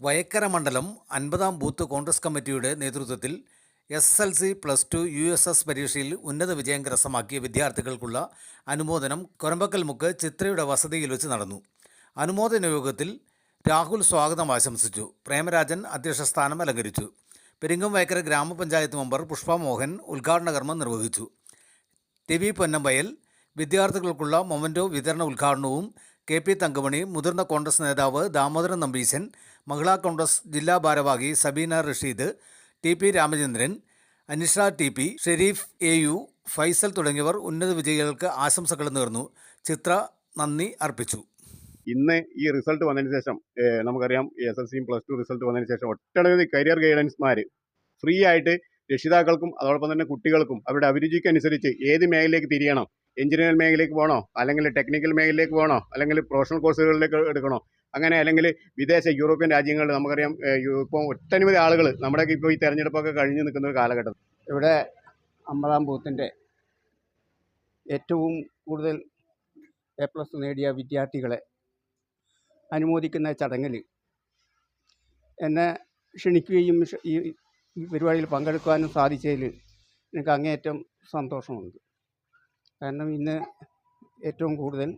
വയക്കര മണ്ഡലം 50-ാം ബൂത്ത് കോൺഗ്രസ് കമ്മിറ്റിയുടെ നേതൃത്വത്തിൽ SSLC+2 USS പരീക്ഷയിൽ ഉന്നത വിജയം കരസ്ഥമാക്കിയ വിദ്യാർത്ഥികൾക്കുള്ള അനുമോദനം കൊരമ്പക്കൽമുക്ക് ചിത്രയുടെ വസതിയിൽ വെച്ച് നടന്നു. അനുമോദന യോഗത്തിൽ രാഹുൽ സ്വാഗതം ആശംസിച്ചു. പ്രേമരാജൻ അധ്യക്ഷസ്ഥാനം അലങ്കരിച്ചു. പെരിങ്ങം വയക്കര ഗ്രാമപഞ്ചായത്ത് മെമ്പർ പുഷ്പ മോഹൻ ഉദ്ഘാടന കർമ്മം നിർവഹിച്ചു. TV പൊന്നമ്പയൽ വിദ്യാർത്ഥികൾക്കുള്ള മൊമൻറ്റോ വിതരണ ഉദ്ഘാടനവും KP തങ്കമണി, മുതിർന്ന കോൺഗ്രസ് നേതാവ് ദാമോദരൻ നമ്പീശൻ, മഹിളാ കോൺഗ്രസ് ജില്ലാ ഭാരവാഹി Sabeena Rasheed, TP Ramachandran, Anisha TP, Sharif AU, Faisal തുടങ്ങിയവർ ഉന്നത വിജയികൾക്ക് ആശംസകൾ നേർന്നു. ചിത്ര നന്ദി അർപ്പിച്ചു. ഇന്ന് ഈ റിസൾട്ട് വന്നതിന് ശേഷം നമുക്കറിയാം SSLC+2 റിസൾട്ട് വന്നതിന് ശേഷം ഒട്ടനവധി കരിയർ ഗൈഡൻസ്മാർ ഫ്രീ ആയിട്ട് രക്ഷിതാക്കൾക്കും അതോടൊപ്പം തന്നെ കുട്ടികൾക്കും അവരുടെ അഭിരുചിക്കനുസരിച്ച് ഏത് മേഖലയിലേക്ക് തിരിയണം, എഞ്ചിനീയറിംഗ് മേഖലയിലേക്ക് പോകണോ, അല്ലെങ്കിൽ ടെക്നിക്കൽ മേഖലയിലേക്ക് പോകണോ, അല്ലെങ്കിൽ പ്രൊഫഷണൽ കോഴ്സുകളിലേക്ക് എടുക്കണോ, അങ്ങനെ അല്ലെങ്കിൽ വിദേശ യൂറോപ്യൻ രാജ്യങ്ങളിൽ നമുക്കറിയാം ഇപ്പോൾ ഒട്ടനവധി ആളുകൾ നമ്മുടെ ഇപ്പോൾ ഈ തെരഞ്ഞെടുപ്പൊക്കെ കഴിഞ്ഞ് നിൽക്കുന്ന ഒരു കാലഘട്ടം. ഇവിടെ 50-ാം ബൂത്തിൻ്റെ ഏറ്റവും കൂടുതൽ A+ നേടിയ വിദ്യാർത്ഥികളെ അനുമോദിക്കുന്ന ചടങ്ങിൽ എന്നെ ക്ഷണിക്കുകയും ഈ പരിപാടിയിൽ പങ്കെടുക്കാനും സാധിച്ചതിൽ എനിക്ക് അങ്ങേയറ്റം സന്തോഷമുണ്ട്. കാരണം ഇന്ന് ഏറ്റവും കൂടുതൽ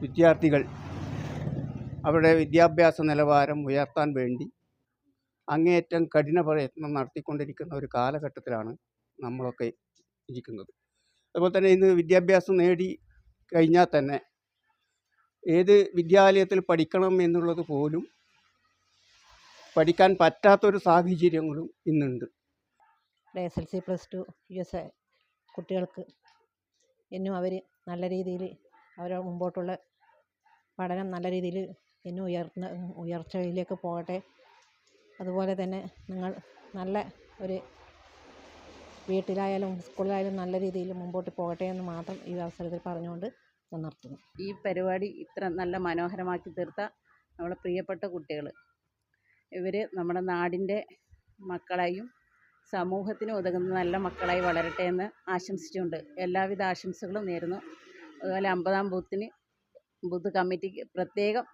വിദ്യാർത്ഥികൾ അവരുടെ വിദ്യാഭ്യാസ നിലവാരം ഉയർത്താൻ വേണ്ടി അങ്ങേയറ്റം കഠിന പ്രയത്നം നടത്തിക്കൊണ്ടിരിക്കുന്ന ഒരു കാലഘട്ടത്തിലാണ് നമ്മളൊക്കെ ഇരിക്കുന്നത്. അതുപോലെ തന്നെ ഇന്ന് വിദ്യാഭ്യാസം നേടി കഴിഞ്ഞാൽ തന്നെ ഏത് വിദ്യാലയത്തിൽ പഠിക്കണം എന്നുള്ളത് പോലും പഠിക്കാൻ പറ്റാത്തൊരു സാഹചര്യങ്ങളും ഇന്നുണ്ട്. SSLC+2 US കുട്ടികൾക്ക് ഇന്നും അവർ നല്ല രീതിയിൽ അവരുടെ മുമ്പോട്ടുള്ള പഠനം നല്ല രീതിയിൽ ഇന്നും ഉയർച്ചയിലേക്ക് പോകട്ടെ. അതുപോലെ തന്നെ നിങ്ങൾ നല്ല ഒരു വീട്ടിലായാലും സ്കൂളിലായാലും നല്ല രീതിയിൽ മുമ്പോട്ട് പോകട്ടെ എന്ന് മാത്രം ഈ അവസരത്തിൽ പറഞ്ഞുകൊണ്ട് ഞാൻ നിർത്തുന്നു. ഈ പരിപാടി ഇത്ര നല്ല മനോഹരമാക്കി തീർത്ത നമ്മുടെ പ്രിയപ്പെട്ട കുട്ടികൾ, ഇവർ നമ്മുടെ നാടിൻ്റെ മക്കളായും സമൂഹത്തിന് ഉതകുന്ന നല്ല മക്കളായി വളരട്ടെ എന്ന് ആശംസിച്ചുകൊണ്ട് എല്ലാവിധ ആശംസകളും നേരുന്നു. അതുപോലെ 50-ാം ബൂത്ത് കമ്മിറ്റിക്ക് പ്രത്യേകം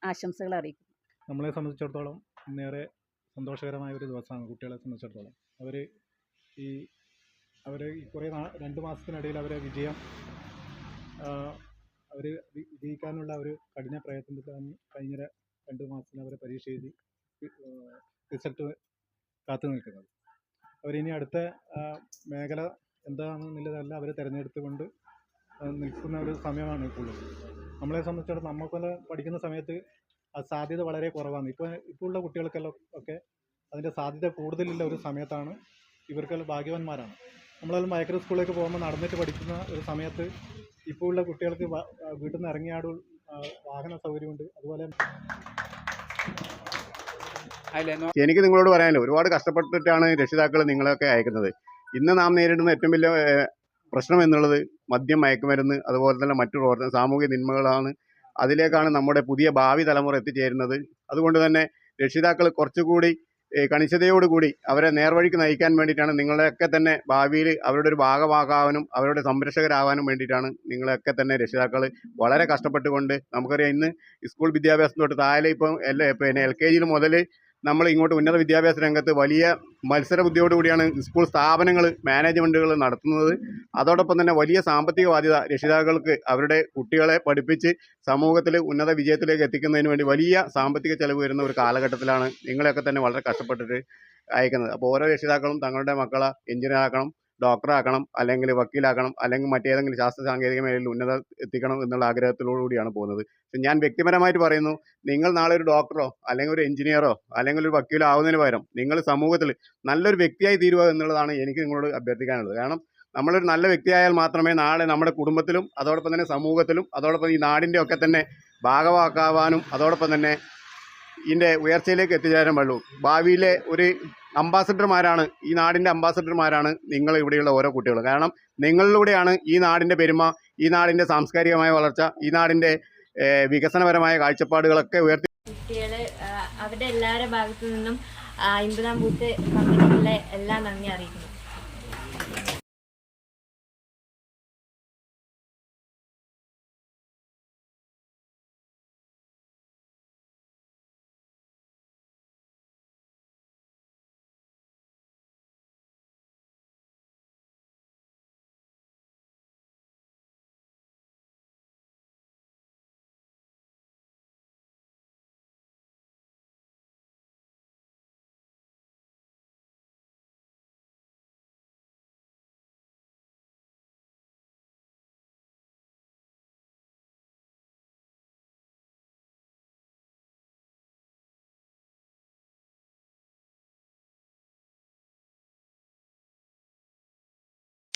ആശംസകൾ അറിയിക്കുന്നു. നമ്മളെ സംബന്ധിച്ചിടത്തോളം ഇന്നേറെ സന്തോഷകരമായ ഒരു ദിവസമാണ്. കുട്ടികളെ സംബന്ധിച്ചിടത്തോളം അവർ ഈ കുറേ 2 മാസത്തിനിടയിൽ അവരെ വിജയിക്കാനുള്ള ഒരു കഠിന പ്രയത്നത്തിലാണ് കഴിഞ്ഞ 2 മാസത്തിന് അവരെ പരീക്ഷ എഴുതി റിസൾട്ട് കാത്തു നിൽക്കുന്നത്. അവരിനി അടുത്ത മേഖല എന്താണെന്നുള്ളതല്ല അവരെ തിരഞ്ഞെടുത്തുകൊണ്ട് നിൽക്കുന്ന ഒരു സമയമാണ് ഇപ്പോൾ. നമ്മളെ സംബന്ധിച്ചിടത്തോളം നമുക്കൊന്ന് പഠിക്കുന്ന സമയത്ത് ആ സാധ്യത വളരെ കുറവാണ്. ഇപ്പോൾ ഉള്ള കുട്ടികൾക്കെല്ലാം ഒക്കെ അതിൻ്റെ സാധ്യത കൂടുതലുള്ള ഒരു സമയത്താണ്. ഇവർക്കെല്ലാം ഭാഗ്യവാന്മാരാണ്. നമ്മളെല്ലാം വയക്കര സ്കൂളിലേക്ക് പോകുമ്പോൾ നടന്നിട്ട് പഠിക്കുന്ന ഒരു സമയത്ത് ഇപ്പോൾ ഉള്ള കുട്ടികൾക്ക് വീട്ടിൽ നിന്ന് ഇറങ്ങിയാടും വാഹന സൗകര്യമുണ്ട്. അതുപോലെ എനിക്ക് നിങ്ങളോട് പറയാനല്ലോ, ഒരുപാട് കഷ്ടപ്പെട്ടിട്ടാണ് രക്ഷിതാക്കൾ നിങ്ങളെയൊക്കെ അയക്കുന്നത്. ഇന്ന് നാം നേരിടുന്ന ഏറ്റവും വലിയ പ്രശ്നം എന്നുള്ളത് മദ്യം, മയക്കുമരുന്ന്, അതുപോലെ തന്നെ മറ്റു സാമൂഹിക തിന്മകളാണ്. അതിലേക്കാണ് നമ്മുടെ പുതിയ ഭാവി തലമുറ എത്തിച്ചേരുന്നത്. അതുകൊണ്ട് തന്നെ രക്ഷിതാക്കൾ കുറച്ചുകൂടി കണിശതയോടുകൂടി അവരെ നേർവഴിക്ക് നയിക്കാൻ വേണ്ടിയിട്ടാണ് നിങ്ങളെയൊക്കെ തന്നെ ഭാവിയിൽ അവരുടെ ഒരു ഭാഗമാകാനും അവരുടെ സംരക്ഷകരാകാനും വേണ്ടിയിട്ടാണ് നിങ്ങളെയൊക്കെ തന്നെ രക്ഷിതാക്കൾ വളരെ കഷ്ടപ്പെട്ടുകൊണ്ട്, നമുക്കറിയാം ഇന്ന് സ്കൂൾ വിദ്യാഭ്യാസം തൊട്ട് താഴെ ഇപ്പം LKG മുതൽ നമ്മൾ ഇങ്ങോട്ട് ഉന്നത വിദ്യാഭ്യാസ രംഗത്ത് വലിയ മത്സര ബുദ്ധിയോടുകൂടിയാണ് സ്കൂൾ സ്ഥാപനങ്ങൾ, മാനേജ്മെൻറ്റുകൾ നടത്തുന്നത്. അതോടൊപ്പം തന്നെ വലിയ സാമ്പത്തിക ബാധ്യത രക്ഷിതാക്കൾക്ക് അവരുടെ കുട്ടികളെ പഠിപ്പിച്ച് സമൂഹത്തിൽ ഉന്നത വിജയത്തിലേക്ക് എത്തിക്കുന്നതിന് വേണ്ടി വലിയ സാമ്പത്തിക ചെലവ് വരുന്ന ഒരു കാലഘട്ടത്തിലാണ് നിങ്ങളെയൊക്കെ തന്നെ വളരെ കഷ്ടപ്പെട്ടിട്ട് അയക്കുന്നത്. അപ്പോൾ ഓരോ രക്ഷിതാക്കളും തങ്ങളുടെ മക്കളെ എഞ്ചിനീയർ ആക്കണം, ഡോക്ടറാക്കണം, അല്ലെങ്കിൽ വക്കീലാക്കണം, അല്ലെങ്കിൽ മറ്റേതെങ്കിലും ശാസ്ത്ര സാങ്കേതിക മേഖലയിൽ ഉന്നത എത്തിക്കണം എന്നുള്ള ആഗ്രഹത്തോടുകൂടിയാണ് പോകുന്നത്. പക്ഷെ ഞാൻ വ്യക്തിപരമായിട്ട് പറയുന്നു, നിങ്ങൾ നാളെ ഒരു ഡോക്ടറോ അല്ലെങ്കിൽ ഒരു എഞ്ചിനീയറോ അല്ലെങ്കിൽ ഒരു വക്കീലോ ആവുന്നതിന് പകരം നിങ്ങൾ സമൂഹത്തിൽ നല്ലൊരു വ്യക്തിയായി തീരുക എന്നുള്ളതാണ് എനിക്ക് നിങ്ങളോട് അഭ്യർത്ഥിക്കാനുള്ളത്. കാരണം നമ്മളൊരു നല്ല വ്യക്തിയായാൽ മാത്രമേ നാളെ നമ്മുടെ കുടുംബത്തിലും അതോടൊപ്പം തന്നെ സമൂഹത്തിലും അതോടൊപ്പം ഈ നാടിൻ്റെ ഒക്കെ തന്നെ ഭാഗമാക്കാവാനും അതോടൊപ്പം തന്നെ ഇതിൻ്റെ ഉയർച്ചയിലേക്ക് എത്തിച്ചേരാൻ പാടുള്ളൂ. ഭാവിയിലെ ഒരു അംബാസഡർമാരാണ്, ഈ നാടിൻ്റെ അംബാസഡർമാരാണ് നിങ്ങൾ ഇവിടെയുള്ള ഓരോ കുട്ടികളും. കാരണം നിങ്ങളിലൂടെയാണ് ഈ നാടിൻ്റെ പെരുമ, ഈ നാടിൻ്റെ സാംസ്കാരികമായ വളർച്ച, ഈ നാടിൻ്റെ വികസനപരമായ കാഴ്ചപ്പാടുകളൊക്കെ ഉയർത്തി കുട്ടികള് അവരുടെ എല്ലാവരുടെ ഭാഗത്തു നിന്നും 50-ാം ബൂത്ത് കമ്മിറ്റികളെ എല്ലാം നന്ദി അറിയിക്കുന്നു.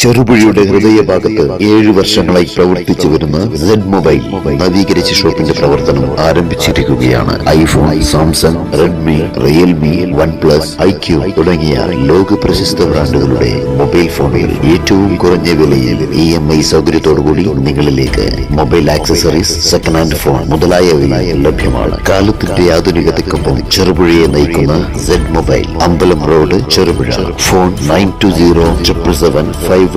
ചെറുപുഴയുടെ ഹൃദയഭാഗത്ത് 7 വർഷങ്ങളായി പ്രവർത്തിച്ചു വരുന്ന സെഡ് മൊബൈൽ നവീകരിച്ച ഷോപ്പിന്റെ പ്രവർത്തനം ആരംഭിച്ചിരിക്കുകയാണ്. IPhone, Samsung, Redmi, Realme, OnePlus, IQ തുടങ്ങിയ ലോക പ്രശസ്ത ബ്രാൻഡുകളുടെ മൊബൈൽ ഫോണുകൾ ഏറ്റവും കുറഞ്ഞ വിലയിൽ EMI സൗകര്യത്തോടുകൂടി നിങ്ങളിലേക്ക്. Mobile accessories, second hand phone മുതലായവ ലഭ്യമാണ്. കാലത്തിന്റെ ആധുനികതയ്ക്കൊപ്പം ചെറുപുഴയെ നയിക്കുന്ന സെഡ് മൊബൈൽ, അമ്പലം റോഡ്, ചെറുപുഴ. ഫോൺ 92077577.